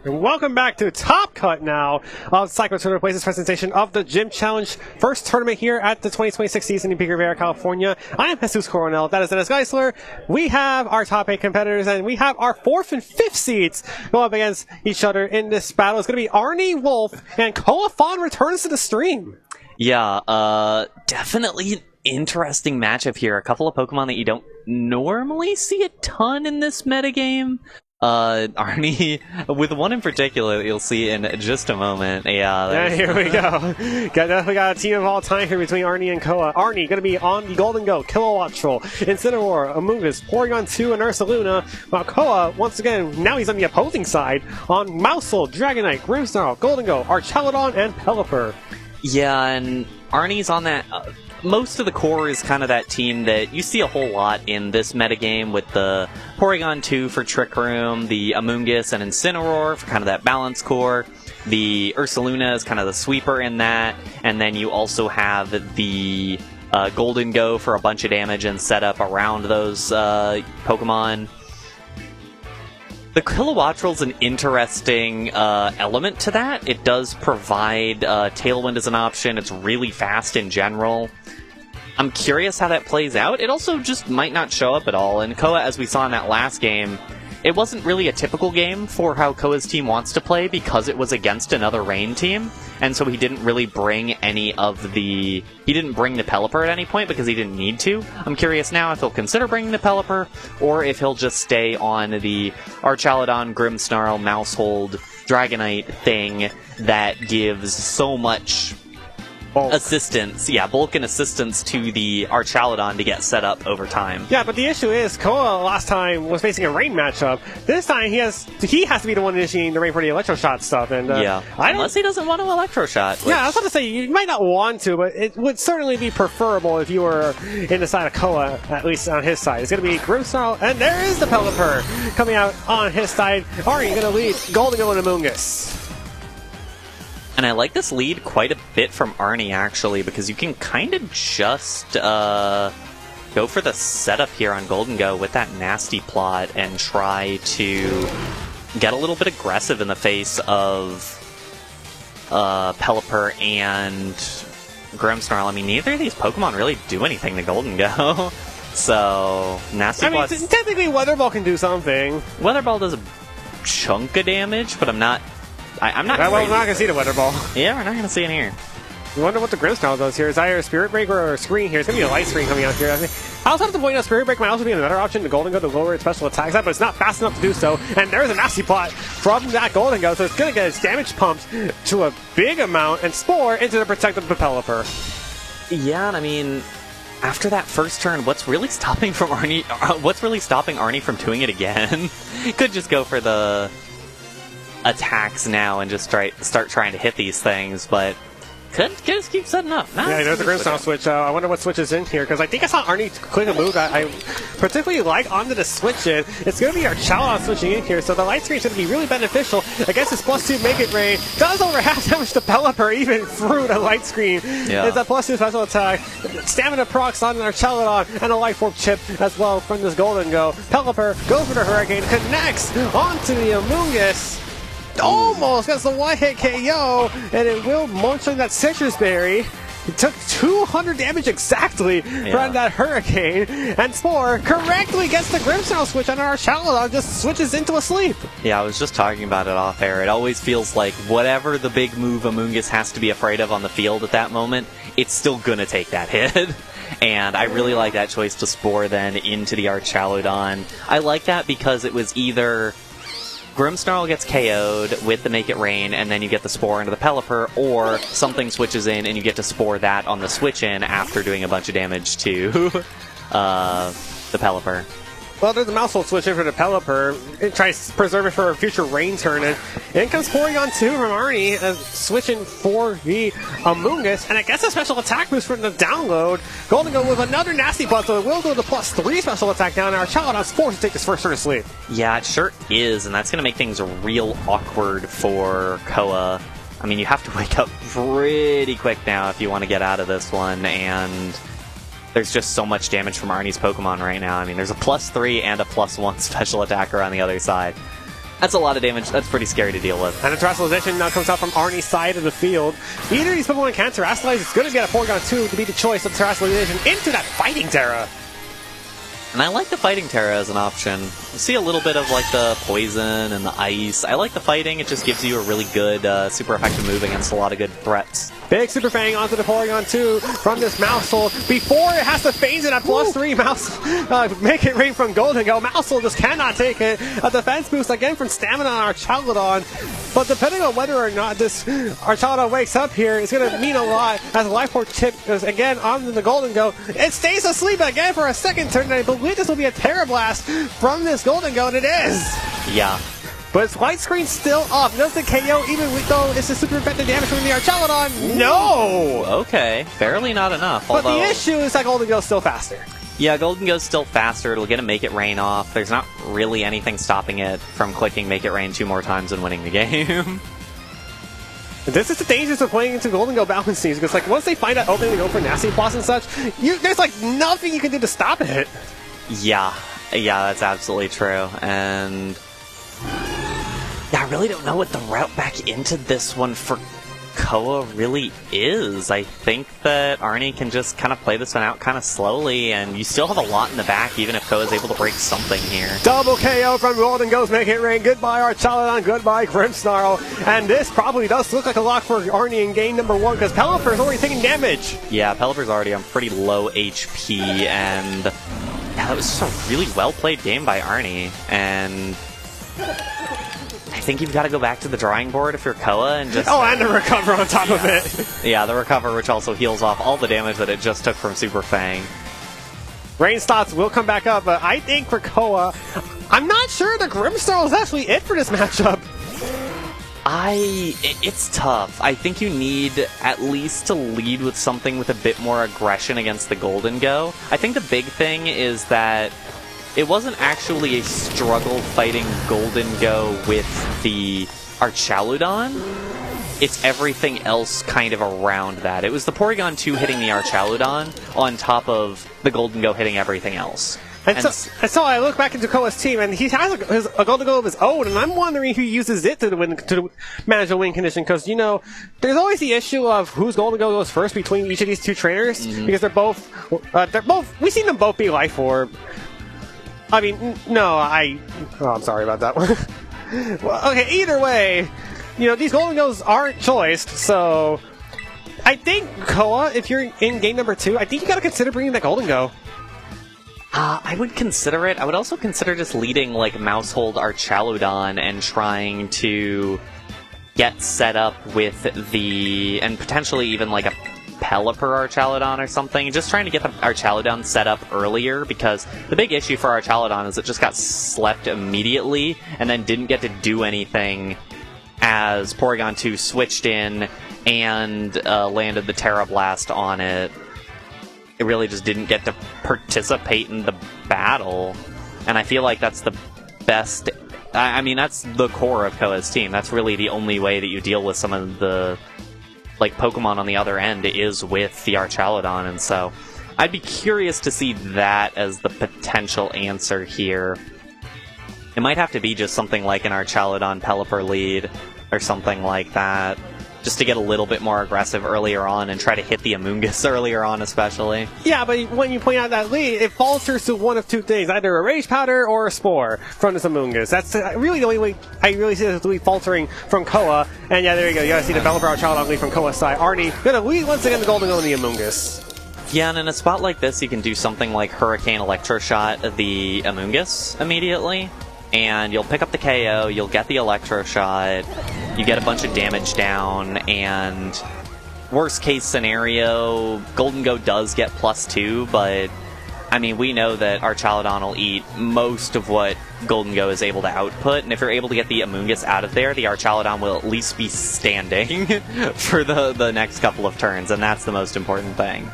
And welcome back to Top Cut now of Cyclo Tournament Places presentation of the Gym Challenge first tournament here at the 2026 season in Pico Rivera, California. I am Jesus Coronel. That is Dennis Geisler. We have our top 8 competitors and we have our 4th and 5th seeds go up against each other in this battle. It's going to be Arnie, Wolf, and Khoa Phan returns to the stream. Yeah, definitely an interesting matchup here. A couple of Pokemon that you don't normally see a ton in this metagame. Arnie, with one in particular that you'll see in just a moment. Yeah, here we go. We got a team of all time here between Arnie and Khoa. Arnie going to be on the Golden Go, Kilowattrel, Incineroar, Amoonguss, Porygon 2, and Ursaluna. While Khoa, once again, now he's on the opposing side on Mousel, Dragonite, Grimmsnarl, Golden Go, Archaludon, and Pelipper. Yeah, and Arnie's on that. Most of the core is kind of that team that you see a whole lot in this metagame with the Porygon 2 for Trick Room, the Amoonguss and Incineroar for kind of that balance core. The Ursaluna is kind of the sweeper in that. And then you also have the Golden Go for a bunch of damage and setup around those Pokemon. The Kilowattrel's an interesting element to that. It does provide Tailwind as an option. It's really fast in general. I'm curious how that plays out. It also just might not show up at all. And Khoa, as we saw in that last game, it wasn't really a typical game for how Khoa's team wants to play because it was against another rain team. And so he didn't really bring any of the... He didn't bring the Pelipper at any point because he didn't need to. I'm curious now if he'll consider bringing the Pelipper or if he'll just stay on the Archaludon, Grimmsnarl, Mousehold, Dragonite thing that gives so much... assistance, bulk and assistance to the Archaludon to get set up over time. Yeah, but the issue is, Khoa last time was facing a rain matchup. This time he has to be the one initiating the rain for the Electro Shot stuff. And unless he doesn't want to Electro Shot. Yeah, I was about to say, you might not want to, but it would certainly be preferable if you were in the side of Khoa, at least on his side. It's going to be Grimmsnarl, and there is the Pelipper coming out on his side. Arnie going to lead Golden Go and Amoonguss. And I like this lead quite a bit from Arnie, actually, because you can kind of just go for the setup here on Golden Go with that nasty plot and try to get a little bit aggressive in the face of Pelipper and Grimmsnarl. I mean, neither of these Pokemon really do anything to Golden Go. So, nasty plot. I mean, technically Weather Ball can do something. Weather Ball does a chunk of damage, but I'm not we're not going to see the Weather Ball. Yeah, we're not going to see it here. I wonder what the Grimmsnarl does here. Is either a Spirit Break or a screen here. It's going to be a light screen coming out here. I also have to point out Spirit Break might also be another option to Golden Go to lower its special attack side, but it's not fast enough to do so. And there's a nasty plot from that Golden Go, so it's going to get its damage pumped to a big amount and Spore into the protective Pelipper. Yeah, and I mean, after that first turn, what's really stopping Arnie from doing it again? Could just go for the attacks now and just start trying to hit these things, but could just keep setting up. Yeah, there's the Grimmsnarl switch. I wonder what switches in here, because I think I saw Arnie click a move that I particularly like onto the switch in. It's going to be our Archaludon switching in here, so the light screen is going to be really beneficial against this +2 Make It Rain. Does over half damage to Pelipper even through the light screen. Yeah. It's a +2 special attack. Stamina procs on our Archaludon and a Life Orb chip as well from this Golden Go. Pelipper goes for the Hurricane, connects onto the Amoonguss. Almost gets the one-hit KO, and it will munch on that Citrus Berry. It took 200 damage exactly from that Hurricane, and Spore correctly gets the Grimmsnarl switch on our Archaludon, just switches into a sleep. Yeah, I was just talking about it off air. It always feels like whatever the big move Amoonguss has to be afraid of on the field at that moment, it's still gonna take that hit. And I really like that choice to Spore then into the Archaludon. I like that because it was either Grimmsnarl gets KO'd with the Make It Rain, and then you get the Spore into the Pelipper, or something switches in and you get to Spore that on the switch in after doing a bunch of damage to the Pelipper. Well, there's a Mousehold switch in for the Pelipper. It tries to preserve it for a future rain turn. And in comes Porygon 2 from Arnie, switching for the Amoonguss. And it gets a special attack boost from the download. Golden Go with another nasty butt, so it will go to +3 special attack down. Our Archaludon's forced to take his first turn of sleep. Yeah, it sure is, and that's going to make things real awkward for Khoa. I mean, you have to wake up pretty quick now if you want to get out of this one, and there's just so much damage from Arnie's Pokemon right now. I mean, there's a +3 and a +1 special attacker on the other side. That's a lot of damage. That's pretty scary to deal with. And the terrestrialization now comes out from Arnie's side of the field. Either of these Pokemon can terrestrialize. It's going to be at a Porygon 2 to be the choice of terrestrialization into that Fighting Terra. And I like the Fighting Terra as an option. You see a little bit of like the poison and the ice. I like the fighting. It just gives you a really good, super effective move against a lot of good threats. Big Super Fang onto the Porygon 2 from this Mousehole. Before it has to phase it at +3, Mouse make it rain from Golden Go. Mousehole just cannot take it. A defense boost again from Stamina on Archaludon. But depending on whether or not this Archaludon wakes up here, it's going to mean a lot as Life Orb chip goes again onto the Golden Go. It stays asleep again for a second turn, and I believe this will be a Terra Blast from this Golden Go, and it is! Yeah. But its white screen's still up. Does the KO even though it's a super effective damage from the Archaludon? No! Okay. Barely not enough. But the issue is that Golden Go's still faster. Yeah, Golden Go's still faster. It'll get a Make It Rain off. There's not really anything stopping it from clicking Make It Rain 2 more times and winning the game. This is the dangers of playing into Golden Go balance teams, because like once they find out opening to go for Nasty Boss and such, there's like nothing you can do to stop it. Yeah, that's absolutely true. And yeah, I really don't know what the route back into this one for Khoa really is. I think that Arnie can just kind of play this one out kind of slowly, and you still have a lot in the back, even if Khoa is able to break something here. Double KO from Golden Go's Make It Rain. Goodbye Archaludon, goodbye Grimmsnarl. And this probably does look like a lock for Arnie in game number 1, because Pelipper's already taking damage. Yeah, Pelipper's already on pretty low HP, and yeah, that was just a really well-played game by Arnie, and I think you've got to go back to the drawing board if you're Khoa and just... Oh, and the recover on top of it. Yeah, the recover, which also heals off all the damage that it just took from Super Fang. Rain Slots will come back up, but I think for Khoa, I'm not sure the Grimmsnarl is actually it for this matchup. It's tough. I think you need at least to lead with something with a bit more aggression against the Golden Go. I think the big thing is that it wasn't actually a struggle fighting Golden Go with the Archaludon. It's everything else kind of around that. It was the Porygon 2 hitting the Archaludon on top of the Golden Go hitting everything else. And so I look back into Khoa's team, and he has a Golden Go of his own, and I'm wondering if he uses it to manage a win condition, because, you know, there's always the issue of whose Golden Go goes first between each of these two trainers, because they're both, we've seen them both be Life Orb. I mean, no, I'm sorry about that one. Well, okay, either way, you know, these Golden Goes aren't choiced, so I think Khoa, if you're in game number 2, I think you gotta consider bringing that Golden Go. I would consider it. I would also consider just leading, like, Mousehold Archaludon and trying to get set up with the... and potentially even, like, a Pelipper Archaludon or something. Just trying to get the Archaludon set up earlier, because the big issue for Archaludon is it just got slept immediately and then didn't get to do anything as Porygon 2 switched in and landed the Terra Blast on it. It really just didn't get to participate in the battle. And I feel like that's the best... I mean, that's the core of Khoa's team. That's really the only way that you deal with some of the, like, Pokemon on the other end is with the Archaludon. And so I'd be curious to see that as the potential answer here. It might have to be just something like an Archaludon Pelipper lead or something like that, just to get a little bit more aggressive earlier on and try to hit the Amoonguss earlier on especially. Yeah, but when you point out that lead, it falters to one of two things, either a Rage Powder or a Spore from this Amoonguss. That's really the only way I really see this lead faltering from Khoa. And yeah, there you go. You gotta see the Pelipper Archaludon lead from Khoa's side. Arnie gonna lead once again the Golden Go and the Amoonguss. Yeah, and in a spot like this, you can do something like Hurricane Electroshot the Amoonguss immediately, and you'll pick up the KO, you'll get the Electroshot, you get a bunch of damage down, and worst case scenario, Golden Go does get +2, but I mean, we know that Archaludon will eat most of what Golden Go is able to output, and if you're able to get the Amoonguss out of there, the Archaludon will at least be standing for the next couple of turns, and that's the most important thing.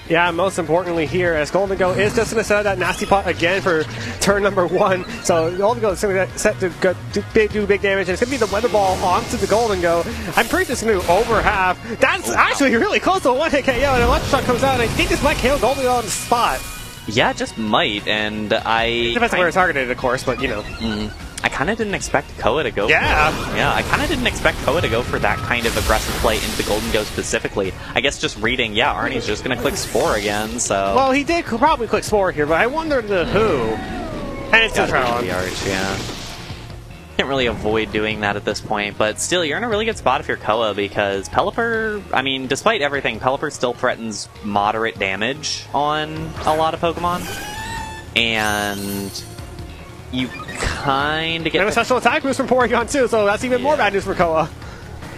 Yeah, most importantly here, as Golden Go is just going to set up that Nasty Pot again for turn number 1. So Golden Go is going to set to do big damage, and it's going to be the Weather Ball onto the Golden Go. I'm pretty sure it's going to over half. That's actually really close to a one-hit KO, and Electroshock comes out, and I think this might KO Golden Go on the spot. Yeah, it just might, and Depends on where it's targeted, of course, but you know. I kind of didn't expect Khoa to go Yeah. I kind of didn't expect Khoa to go for that kind of aggressive play into the Golden Go specifically. I guess just reading, Arnie's just going to click Spore again, so... Well, he did probably click Spore here, but I wonder the who. And it's still Trylon. Can't really avoid doing that at this point, but still, you're in a really good spot if you're Khoa, because Pelipper, I mean, despite everything, Pelipper still threatens moderate damage on a lot of Pokemon. And you kind of get... And a special attack boost from Porygon too, so that's even more bad news for Khoa.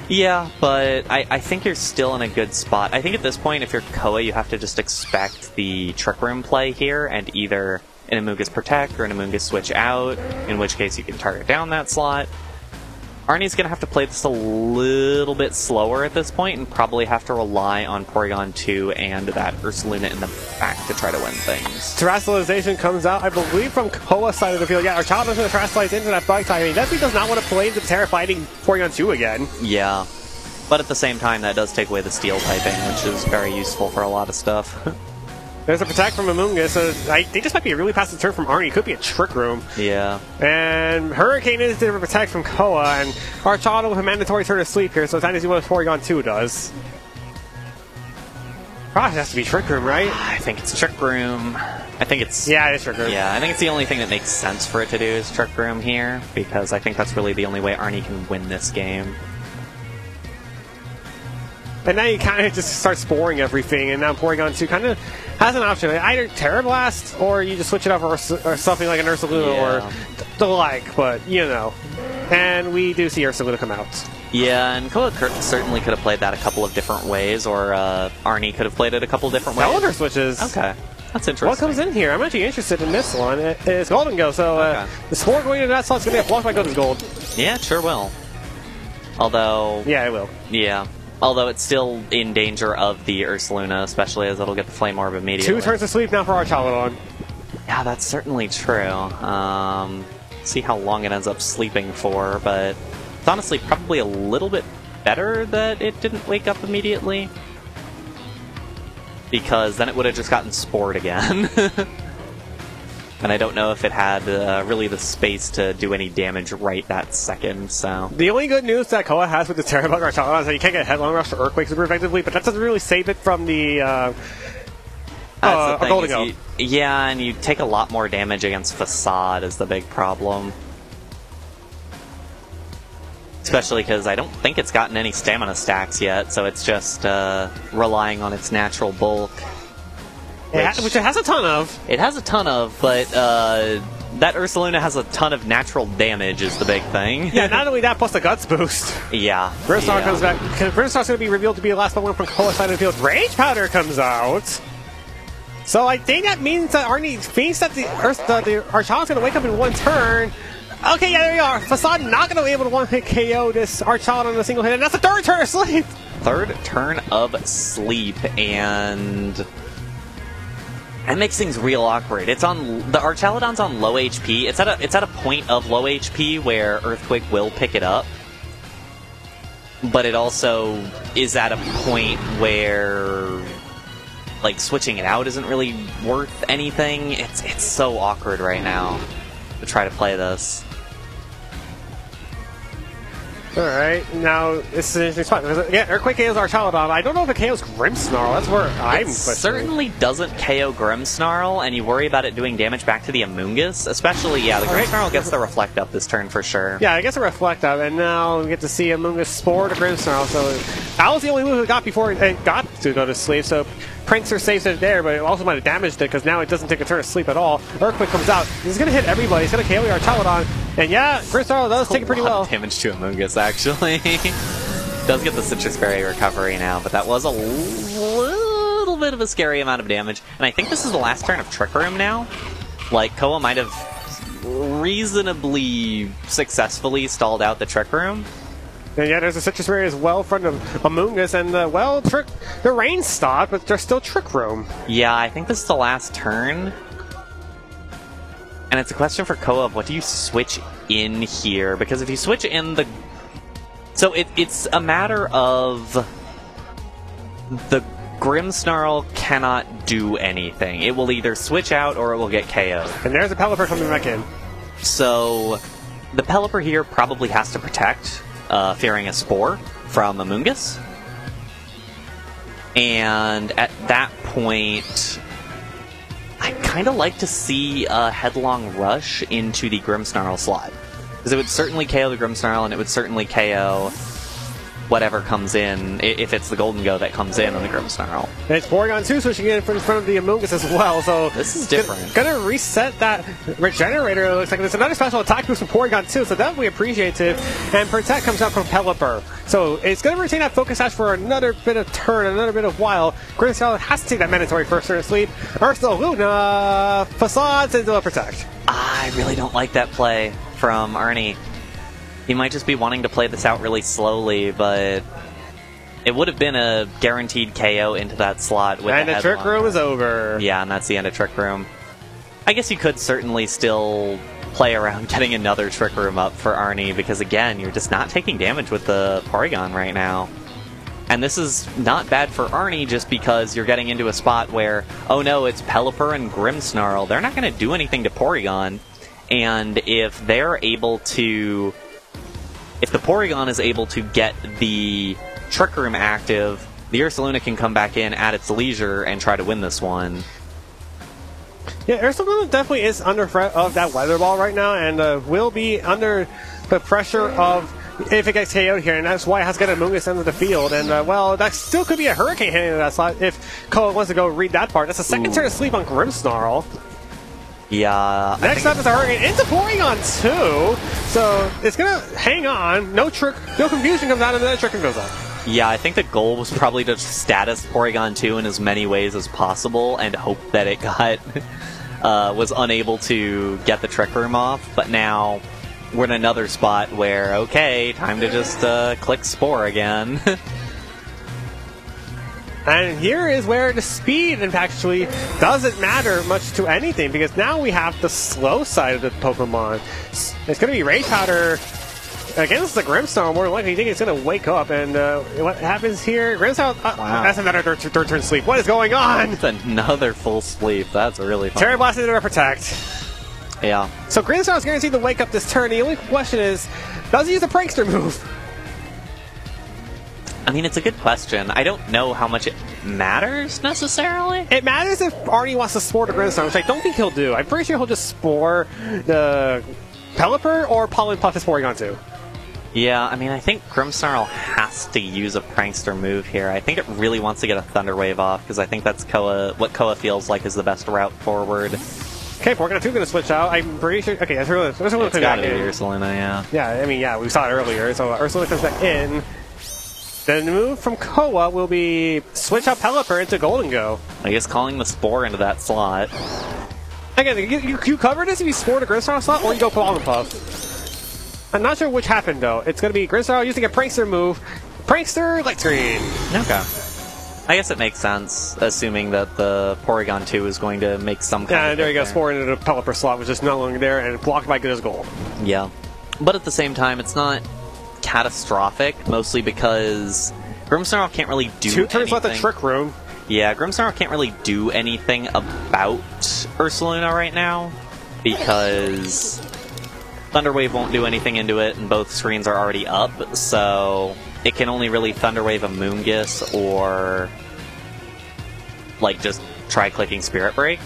Yeah, but I think you're still in a good spot. I think at this point, if you're Khoa, you have to just expect the Trick Room play here, and either an Amoonguss Protect or an Amoonguss Switch out, in which case you can target down that slot. Arnie's going to have to play this a little bit slower at this point, and probably have to rely on Porygon 2 and that Ursaluna in the back to try to win things. Terrestrialization comes out, I believe, from Khoa's side of the field. Yeah, our child is going to terrestrialize into that bug type. He definitely does not want to play into Terra fighting Porygon 2 again. Yeah, but at the same time, that does take away the Steel typing, which is very useful for a lot of stuff. There's a Protect from Amoonguss, so I think this might be a really passive turn from Arnie. It could be a Trick Room. Yeah. And Hurricane is the Protect from Khoa, and Archado with a mandatory turn of Sleep here, so it's time to see what Porygon 2 does. Probably has to be Trick Room, right? I think it's Trick Room. I think it's... Yeah, it is Trick Room. Yeah, I think it's the only thing that makes sense for it to do is Trick Room here, because I think that's really the only way Arnie can win this game. And now you kind of just start sporing everything, and now Porygon 2 kind of has an option. Either Terra Blast, or you just switch it up for or something like an Ursaluna or the like, but, you know. And we do see Ursaluna come out. Yeah, and Khoa certainly could have played that a couple of different ways, or Arnie could have played it a couple of different ways. Calendar switches. Okay, that's interesting. What comes in here? I'm actually interested in this one. It's Golden Go, so the Spore going into that slot is going to get blocked by Golden Gold. Yeah, it sure will. Although... Yeah, it will. Yeah. Although it's still in danger of the Ursaluna, especially as it'll get the Flame Orb immediately. 2 turns of sleep now for Archaludon. Yeah, that's certainly true. See how long it ends up sleeping for, but it's honestly probably a little bit better that it didn't wake up immediately. Because then it would have just gotten spored again. And I don't know if it had really the space to do any damage right that second, so... The only good news that Khoa has with the Terra Bug Archaludon is that you can't get Headlong Rush or Earthquake super effectively, but that doesn't really save it from the Golden Go. Yeah, and you take a lot more damage against Facade is the big problem. Especially because I don't think it's gotten any stamina stacks yet, so it's just relying on its natural bulk. Which it has a ton of. It has a ton of, but that Ursaluna has a ton of natural damage is the big thing. Yeah, not only that, plus the Guts boost. Yeah. Grimmsnarl comes back. Grimmsnarl's going to be revealed to be the last Pokemon from Khoa's side of the field. Rage Powder comes out. So I think that means that Arnie thinks that the Archaludon's going to wake up in one turn. Okay, yeah, there we are. Facade not going to be able to one-hit KO this Archaludon in a single hit, and that's the third turn of sleep. Third turn of sleep, and... That makes things real awkward. It's on the Archaludon's on low HP. It's at a point of low HP where Earthquake will pick it up, but it also is at a point where like switching it out isn't really worth anything. It's so awkward right now to try to play this. Alright, now this is an interesting spot. Yeah, Earthquake KOs Archaludon. I don't know if it KOs Grimmsnarl. That's where I'm questioning. Certainly doesn't KO Grimmsnarl, and you worry about it doing damage back to the Amoonguss. Especially, yeah, the Grimmsnarl gets the Reflect Up this turn for sure. Yeah, it gets a Reflect Up, and now we get to see Amoonguss Spore to Grimmsnarl. So that was the only move it got before it got to go to sleep. So Prancer saves it there, but it also might have damaged it because now it doesn't take a turn of sleep at all. Earthquake comes out. He's going to hit everybody. He's going to KO Archaludon. And yeah, Grimmsnarl does take it pretty well. Damage to Amoonguss, actually. Does get the Citrus Berry recovery now, but that was a little bit of a scary amount of damage. And I think this is the last turn of Trick Room now. Like, Khoa might have reasonably successfully stalled out the Trick Room. And yeah, there's a Citrus Berry as well in front of Amoonguss, and the rain stopped, but there's still Trick Room. Yeah, I think this is the last turn. And it's a question for Khoa of what do you switch in here? Because if you switch in the... So it's a matter of the Grimmsnarl cannot do anything. It will either switch out or it will get KO'd. And there's a Pelipper coming back in. So the Pelipper here probably has to protect, fearing a Spore from Amoonguss. And at that point, I'd kind of like to see a headlong rush into the Grimmsnarl slot. Because it would certainly KO the Grimmsnarl, and it would certainly KO whatever comes in, if it's the Golden Go that comes in on the Grimmsnarl. And it's Porygon 2 switching in front of the Amoonguss as well, so... This is different. Gonna reset that Regenerator, it looks like. There's another special attack boost from Porygon 2, so definitely appreciative. And Protect comes out from Pelipper. So it's gonna retain that Focus Sash for another bit of turn, another bit of while. Grimmsnarl has to take that mandatory first turn of sleep. Ursaluna facades into a Protect. I really don't like that play from Arnie. He might just be wanting to play this out really slowly, but it would have been a guaranteed KO into that slot. With and the Trick Room is over. Yeah, and that's the end of Trick Room. I guess you could certainly still play around getting another Trick Room up for Arnie, because again, you're just not taking damage with the Porygon right now. And this is not bad for Arnie just because you're getting into a spot where, oh no, it's Pelipper and Grimmsnarl. They're not going to do anything to Porygon. And if they're able to... If the Porygon is able to get the Trick Room active, the Ursaluna can come back in at its leisure and try to win this one. Yeah, Ursaluna definitely is under threat of that Weather Ball right now, and will be under the pressure of if it gets KO'd here, and that's why it has to get a Amoonguss into the field. And, well, that still could be a Hurricane hitting into that slot if Khoa wants to go read that part. That's a second turn of sleep on Grimmsnarl. Yeah. Next up is a Hurricane into Porygon 2. So it's going to hang on. No confusion comes out, and then the Trick Room goes up. Yeah, I think the goal was probably to status Porygon 2 in as many ways as possible and hope that it got was unable to get the Trick Room off. But now we're in another spot where, okay, time to just click Spore again. And here is where the speed actually doesn't matter much to anything, because now we have the slow side of the Pokemon. It's going to be Rage Powder against the Grimmsnarl. More than likely, you think it's going to wake up, and what happens here? Grimmsnarl, wow. That's another third turn sleep. What is going on? It's another full sleep. That's really fun. Terry Blast into a Protect. Yeah. So Grimmsnarl's guaranteed to wake up this turn. The only question is, does he use a Prankster move? I mean, it's a good question. I don't know how much it matters, necessarily. It matters if Arnie wants to Spore the Grimmsnarl, which I don't think he'll do. I'm pretty sure he'll just Spore the Pelipper or Pollen Puff his Porygon 2. Yeah, I mean, I think Grimmsnarl has to use a Prankster move here. I think it really wants to get a Thunder Wave off, because I think that's what Khoa feels like is the best route forward. Okay, Porygon 2 going to switch out. I'm pretty sure... Okay, that's really... It's got to be Ursaluna, yeah. Yeah, I mean, yeah, we saw it earlier. So Ursaluna comes back in. Then the move from Khoa will be switch out Pelipper into Golden Go. I guess calling the Spore into that slot. Again, you cover this if you Spore the Grimmsnarl slot, or you go Pollen Puff. I'm not sure which happened, though. It's going to be Grimmsnarl using a Prankster move. Prankster, Light Screen. Okay. I guess it makes sense, assuming that the Porygon 2 is going to make some kind of... Yeah, there you go. Spore into the Pelipper slot, which is no longer there, and blocked by good as gold. Yeah. But at the same time, it's not catastrophic, mostly because Grimmsnarl can't really do anything. 2 turns left the Trick Room. Yeah, Grimmsnarl can't really do anything about Ursaluna right now, because Thunder Wave won't do anything into it, and both screens are already up, so it can only really Thunder Wave a Amoonguss or, like, just try clicking Spirit Break.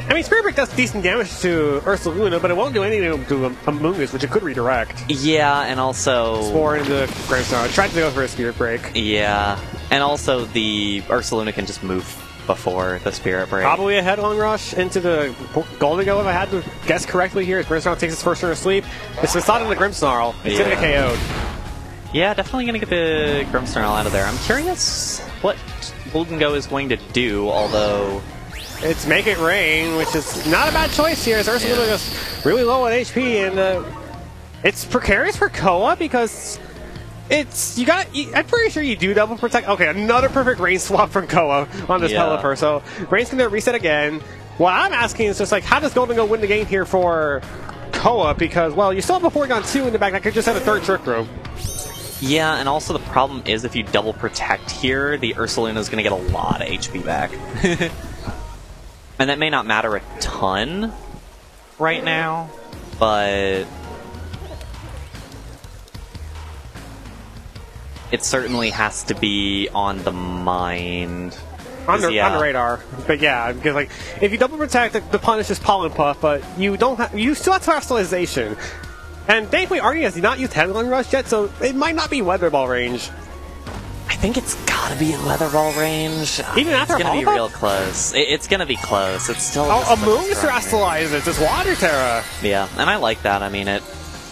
I mean, Spirit Break does decent damage to Ursaluna, but it won't do anything to Amoonguss, which it could redirect. Yeah, and also... Spore into Grimmsnarl. Tried to go for a Spirit Break. Yeah, and also the Ursaluna can just move before the Spirit Break. Probably a Headlong Rush into the Golden Go, if I had to guess correctly here, as Grimmsnarl takes his first turn of sleep. It's Facade into Grimmsnarl. It's going to get KO'd. Yeah, definitely going to get the Grimmsnarl out of there. I'm curious what Golden Go is going to do, although... It's Make It Rain, which is not a bad choice here, as Ursaluna goes really low on HP, and it's precarious for Khoa, because I'm pretty sure you do double protect. Okay, another perfect Rain swap from Khoa on this Pelipper, so Rain's going to reset again. What I'm asking is just, like, how does Golden Go win the game here for Khoa, because, well, you still have a Porygon 2 in the back that could just have a third Trick Room. Yeah, and also the problem is if you double protect here, the Ursaluna is going to get a lot of HP back. And that may not matter a ton right now, but it certainly has to be on the mind. On the radar, but yeah, because like if you double protect, the punish is Pollen Puff, but you still have Terastallization. And thankfully, Arnie has not used Headlong Rush yet, so it might not be Weather Ball range. I think it's gotta be in Weather Ball range. Even after it's gonna be Puff? real close. It's gonna be close. It's still. Amoonguss Terastallizes. It's Water Terra. Yeah, and I like that. I mean, it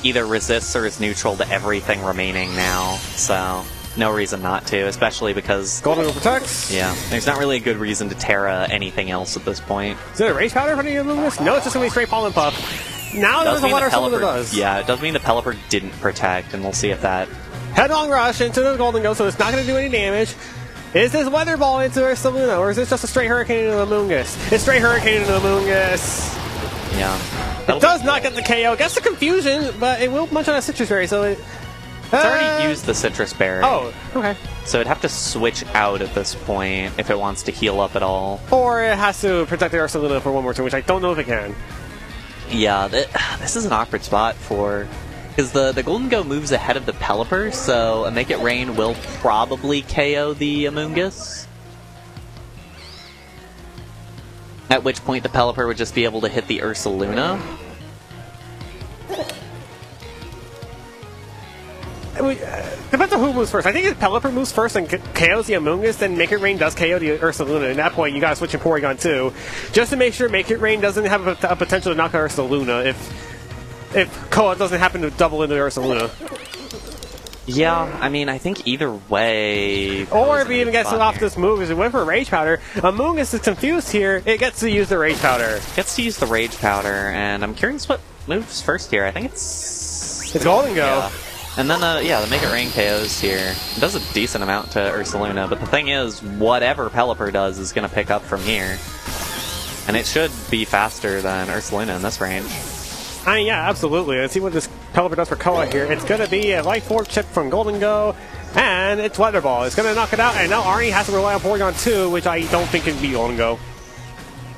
either resists or is neutral to everything remaining now, so no reason not to, especially because Golden Go protects. Yeah, there's not really a good reason to Terra anything else at this point. Is it a Rage Powder for any Amoonguss? No, it's just gonna be straight Pollen Puff. Now there's a Water Cylinder does. Yeah, it does mean the Pelipper didn't protect, and we'll see if that. Headlong Rush into the Golden Go, so it's not going to do any damage. Is this Weather Ball into Ursaluna, or is this just a straight Hurricane into the Amoonguss? It's straight Hurricane into the Amoonguss. Yeah. It does not get the KO. Gets the confusion, but it will munch on a Citrus Berry, so it... It's already used the Citrus Berry. Oh, okay. So it'd have to switch out at this point if it wants to heal up at all. Or it has to protect the Ursaluna for one more turn, which I don't know if it can. Yeah, this is an awkward spot for... Because the Golden Go moves ahead of the Pelipper, so a Make It Rain will probably KO the Amoonguss. At which point the Pelipper would just be able to hit the Ursaluna. Depends on who moves first. I think if Pelipper moves first and KOs the Amoonguss, then Make It Rain does KO the Ursaluna. At that point, you gotta switch in Porygon 2, just to make sure Make It Rain doesn't have a potential to knock out Ursaluna if Khoa doesn't happen to double into Ursaluna. Yeah, I mean, I think either way... Or if he even gets off this move, because it went for a Rage Powder, Amoonguss is confused here, it gets to use the Rage Powder. Gets to use the Rage Powder, and I'm curious what moves first here. I think it's... It's Golden Go. Yeah. And then, the Make It Rain KOs here. It does a decent amount to Ursaluna, but the thing is, whatever Pelipper does is going to pick up from here. And it should be faster than Ursaluna in this range. I mean, yeah, absolutely. Let's see what this Pelipper does for Khoa here. It's going to be a Life Orb chip from Golden Go, and it's Weather Ball. It's going to knock it out, and now Arnie has to rely on Porygon 2, which I don't think can beat Golden Go.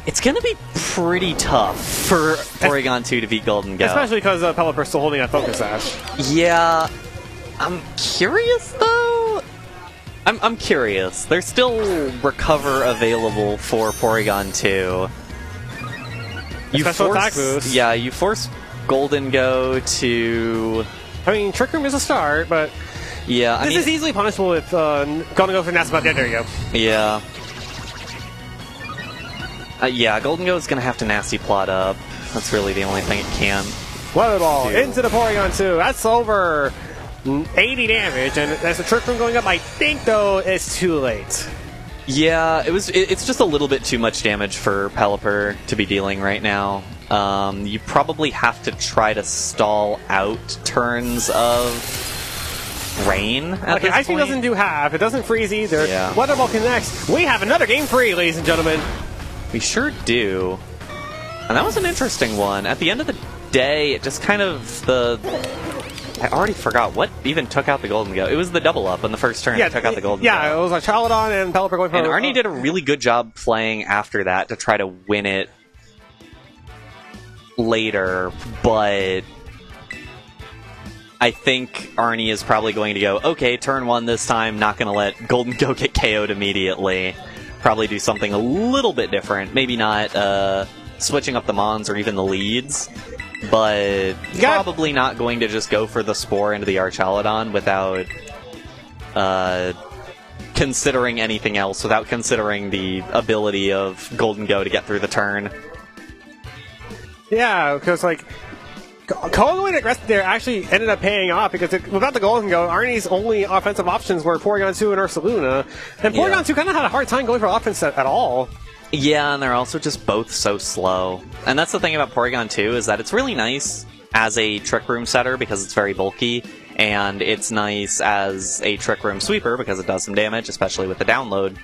It's going to be pretty tough for Porygon 2 to beat Golden Go. Especially because Pelipper's still holding that Focus Sash. Yeah. I'm curious, though. I'm curious. There's still Recover available for Porygon 2. Special attack boost. Yeah, you force Golden Go to... I mean, Trick Room is a start, but... Yeah, this is easily punishable if Golden Go for Nasty Plot. There you go. Yeah. Yeah, Golden Go is going to have to Nasty Plot up. That's really the only thing it can. Weather Ball into the Porygon 2. That's over 80 damage, and as the Trick Room going up, I think, though, it's too late. Yeah, it's just a little bit too much damage for Pelipper to be dealing right now. You probably have to try to stall out turns of Rain at this Ice Beam point. doesn't do half. It doesn't freeze either. Yeah. Weather Ball connects. We have another game free, ladies and gentlemen. We sure do. And that was an interesting one. At the end of the day, it just kind of I already forgot what even took out the Golden Go. It was the double up on the first turn that took out the Golden Go. Yeah, it was a Charladon and Pelipper going for... And Arnie did a really good job playing after that to try to win it later, but I think Arnie is probably going to go, okay, turn one this time, not going to let Golden Go get KO'd immediately. Probably do something a little bit different. Maybe not switching up the Mons or even the leads. But probably not going to just go for the Spore into the Archaludon without considering anything else, without considering the ability of Golden Go to get through the turn. Yeah, because, like, Khoa going aggressive there actually ended up paying off, because without the Golden Go, Arnie's only offensive options were Porygon 2 and Ursaluna, and Porygon 2 kind of had a hard time going for offense at all. Yeah, and they're also just both so slow. And that's the thing about Porygon 2, is that it's really nice as a Trick Room setter because it's very bulky, and it's nice as a Trick Room sweeper because it does some damage, especially with the download.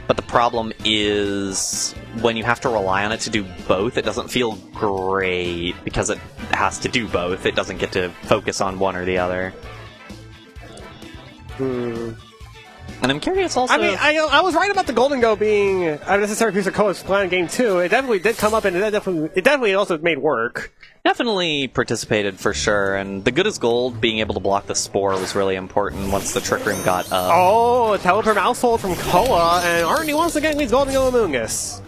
But the problem is, when you have to rely on it to do both, it doesn't feel great because it has to do both. It doesn't get to focus on one or the other. And I'm curious also... I mean, I was right about the Golden Go being a necessary piece of Khoa's plan in Game 2. It definitely did come up, and it definitely also made work. Definitely participated for sure, and the good as gold, being able to block the Spore was really important once the Trick Room got up. Oh, a Teleport Mousehold from Khoa, and Arnie once again leads Golden Go Amoonguss.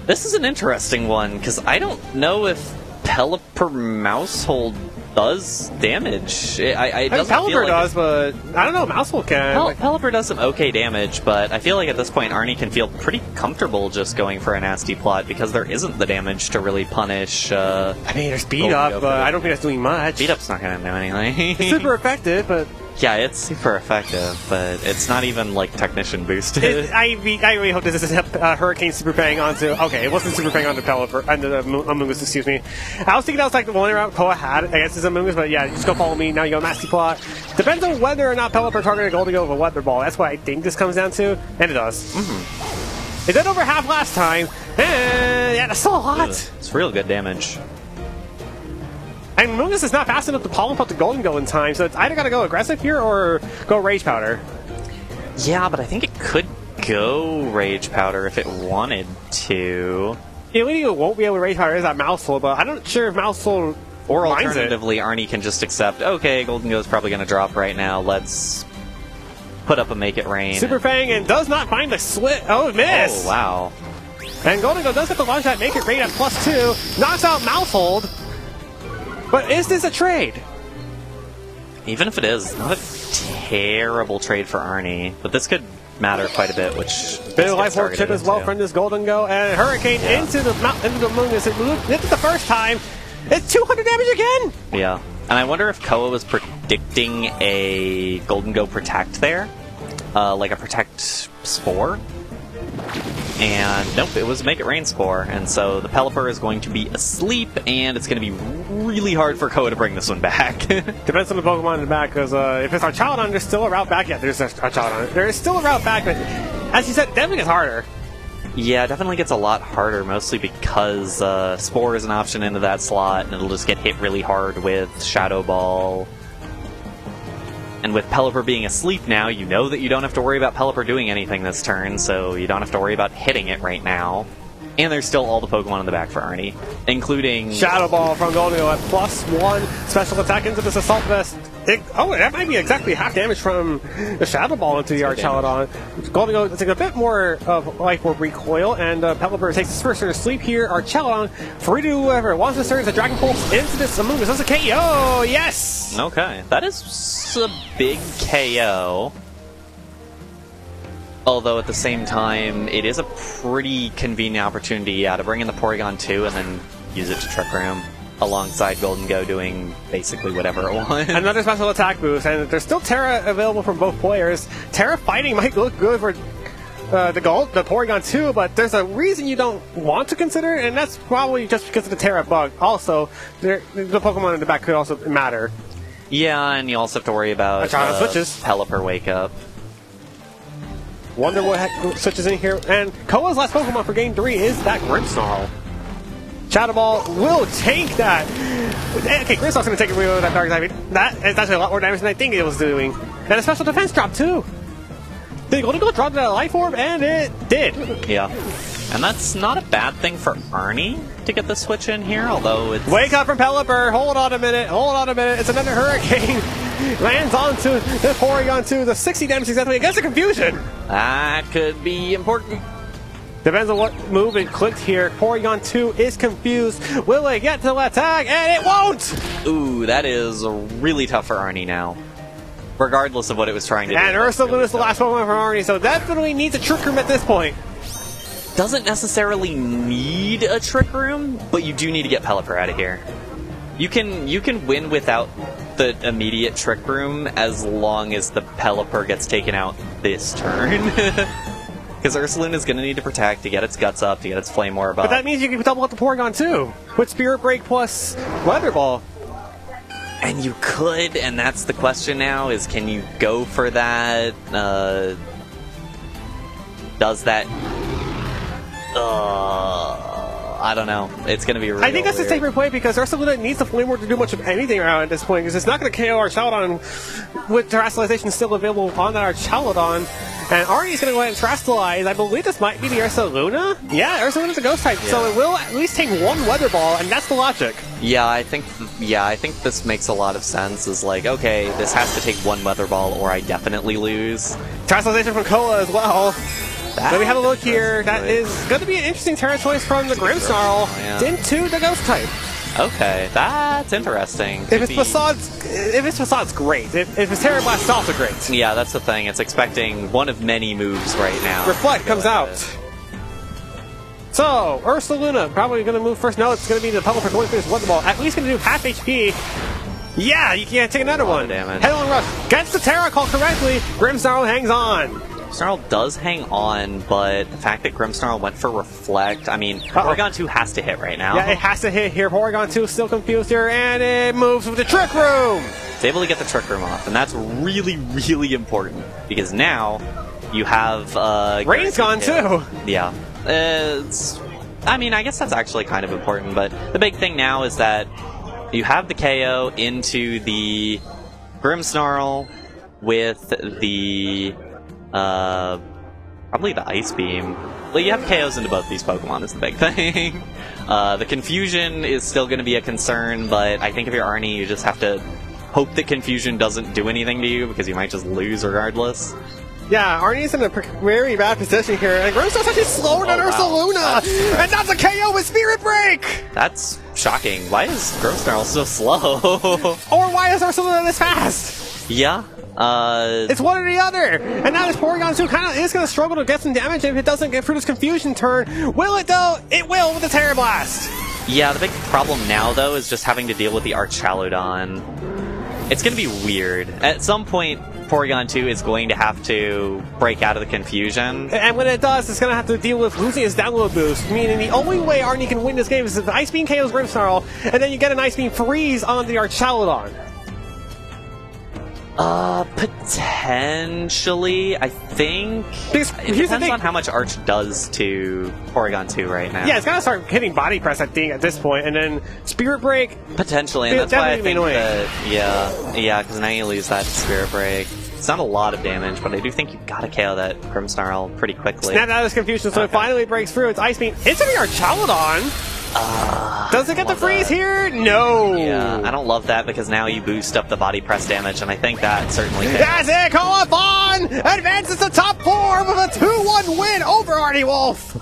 This is an interesting one, because I don't know if Pelipper Mousehold does damage. Pelipper does, but I don't know, Mousehold can. Pelipper does some okay damage, but I feel like at this point Arnie can feel pretty comfortable just going for a nasty plot because there isn't the damage to really punish. I mean, there's Beat Up, but I don't think that's doing much. Beat Up's not going to do anything. It's super effective, but... Yeah, it's super effective, but it's not even, like, Technician boosted. I really hope this isn't Hurricane Super Paying onto... Okay, it wasn't Super Paying onto Pelipper, and the Amoonguss, excuse me. I was thinking that was like the only route Khoa had against his Amoonguss, but yeah, just go follow me, now you go Nasty Plot. Depends on whether or not Pelipper targeted Golden Go with a Weather Ball. That's what I think this comes down to, and it does. It did over half last time, and yeah, that's still a lot. It's real good damage. And Amoonguss is not fast enough to pollen put the Golden Go in time, so it's either got to go aggressive here or go Rage Powder. Yeah, but I think it could go Rage Powder if it wanted to. The only thing it won't be able to Rage Powder is that Mousehold, but I'm not sure if Mousehold or alternatively, Arnie can just accept, okay, Golden Go is probably going to drop right now, let's put up a Make It Rain. Super Fang and does not find the slit. Oh, it missed! Oh, wow. And Golden Go does get to launch that Make It Rain at +2, knocks out Mousehold. But is this a trade? Even if it is, not a terrible trade for Arnie, but this could matter quite a bit, which... Bit of Life Orb chip as well from this Golden Go, and Hurricane into the Amoonguss. It did the first time. It's 200 damage again! Yeah, and I wonder if Khoa was predicting a Golden Go Protect there, like a Protect Spore. And nope, it was Make It Rain Spore, and so the Pelipper is going to be asleep, and it's going to be really hard for Khoa to bring this one back. Depends on the Pokemon in the back, because if it's Archaladon, there's still a route back. Yeah, there's Archaladon. There is still a route back, but as you said, definitely gets harder. Yeah, it definitely gets a lot harder, mostly because Spore is an option into that slot, and it'll just get hit really hard with Shadow Ball. And with Pelipper being asleep now, you know that you don't have to worry about Pelipper doing anything this turn, so you don't have to worry about hitting it right now. And there's still all the Pokemon in the back for Arnie, including... Shadow Ball from Golden Go at +1 special attack into this Assault Vest. That might be exactly half damage from the Shadow Ball into the Archaladon. Golden Go takes a bit more of Life Orb recoil, and Pelipper takes his first turn to sleep here. Archaladon, free to do whoever wants to turn the Dragon Pulse into this Amoonguss. That's a KO! Yes! Okay, that is a big KO. Although at the same time, it is a pretty convenient opportunity, to bring in the Porygon 2 and then use it to Trick Room alongside Golden Go doing basically whatever it wants. Another special attack boost, and there's still Terra available from both players. Terra fighting might look good for the Porygon 2, but there's a reason you don't want to consider it, and that's probably just because of the Terra bug. Also, the Pokemon in the back could also matter. Yeah, and you also have to worry about Pelipper Wake Up. Wonder what heck switches in here. And Khoa's last Pokemon for Game 3 is that Grimmsnarl. Shadow Ball will take that. Okay, Grimmsnarl's going to take it with that Dark Type. That is actually a lot more damage than I think it was doing. And a special defense drop, too. Did Golden Go drop that Life Orb? And it did. Yeah. And that's not a bad thing for Arnie to get the switch in here, although it's... Wake up from Pelipper! Hold on a minute! Hold on a minute! It's another Hurricane! Lands onto the Porygon 2, the 60 damage exactly against the Confusion! That could be important. Depends on what move it clicked here. Porygon 2 is confused. Will it get to the attack? And it won't! Ooh, that is really tough for Arnie now. Regardless of what it was trying to do. And Ursaluna is the last Pokemon for Arnie, so definitely needs a Trick Room at this point. Doesn't necessarily need a Trick Room, but you do need to get Pelipper out of here. You can win without the immediate Trick Room as long as the Pelipper gets taken out this turn. Because Ursaluna is going to need to protect to get its guts up, to get its Flame Orb up. But that means you can double up the Porygon too, with Spirit Break plus Weather Ball. And you could, and that's the question now, is can you go for that? Does that... I don't know. It's going to be really I think that's the safer play because Ursaluna needs the Flame Ward to do much of anything around at this point because it's not going to KO Archaludon with Terastallization still available on that Archaludon. And Arnie's going to go ahead and Terastallize. I believe this might be the Ursaluna. Yeah, Ursaluna's a Ghost type, so it will at least take one Weather Ball, and that's the logic. Yeah, I think this makes a lot of sense. Is like, okay, this has to take one Weather Ball, or I definitely lose. Terastallization from Khoa as well. Let me have a look here. That is going to be an interesting Terra choice from the Grimmsnarl into the Ghost type. Okay, that's interesting. If it's Facade's great. If it's Terra Blast, it's also great. Yeah, that's the thing. It's expecting one of many moves right now. Reflect comes out. So, Ursaluna probably going to move first. No, it's going to be the Pummel for going through this Weather Ball. At least going to do half HP. Yeah, you can't take another one. Damage. Headlong Rush gets the Terra call correctly. Grimmsnarl hangs on. Grimmsnarl does hang on, but the fact that Grimmsnarl went for Reflect, I mean, Porygon 2 has to hit right now. Yeah, it has to hit here. Porygon 2 is still confused here, and it moves with the Trick Room! It's able to get the Trick Room off, and that's really, really important, because now you have... Rain's gone, too! Yeah. I mean, I guess that's actually kind of important, but the big thing now is that you have the KO into the Grimmsnarl with the... probably the Ice Beam. Well, you have KOs into both these Pokemon is the big thing. The Confusion is still going to be a concern, but I think if you're Arnie, you just have to hope that Confusion doesn't do anything to you, because you might just lose regardless. Yeah, Arnie's in a very bad position here, and Grimmsnarl's actually slower than Ursaluna! And that's a KO with Spirit Break! That's shocking. Why is Grimmsnarl so slow? Or why is Ursaluna this fast? Yeah. It's one or the other! And now this Porygon 2 kind of is going to struggle to get some damage if it doesn't get through this Confusion turn. Will it, though? It will with the Terra Blast! Yeah, the big problem now, though, is just having to deal with the Archaludon. It's going to be weird. At some point, Porygon 2 is going to have to break out of the Confusion. And when it does, it's going to have to deal with losing its download boost, meaning the only way Arnie can win this game is if the Ice Beam KOs Grimmsnarl, and then you get an Ice Beam Freeze on the Archaludon. Potentially, I think. It depends on how much Arch does to Porygon 2 right now. Yeah, it's gotta start hitting Body Press, I think, at this point, and then Spirit Break. Potentially, and that's why I think that, yeah, because now you lose that Spirit Break. It's not a lot of damage, but I do think you've got to KO that Grimmsnarl pretty quickly. Snap out of this Confusion, so it finally breaks through. It's Ice Beam into the Archaludon. Does it get the freeze here? No! Yeah, I don't love that because now you boost up the body press damage, and I think that certainly can. That's it! Khoa Phan advances to top 4 with a 2-1 win over Arnie Wolf!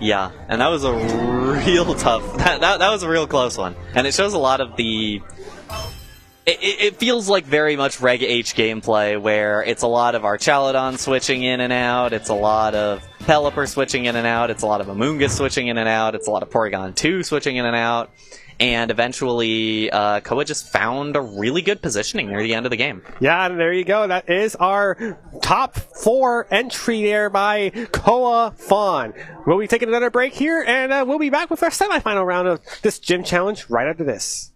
Yeah, and that was a real tough... That was a real close one. And it shows a lot of the... It feels like very much Reg H gameplay, where it's a lot of Archaludon switching in and out, it's a lot of Pelipper switching in and out, it's a lot of Amoonguss switching in and out, it's a lot of Porygon 2 switching in and out, and eventually Khoa just found a really good positioning near the end of the game. Yeah, and there you go. That is our top 4 entry there by Khoa Phan. We'll be taking another break here, and we'll be back with our semifinal round of this gym challenge right after this.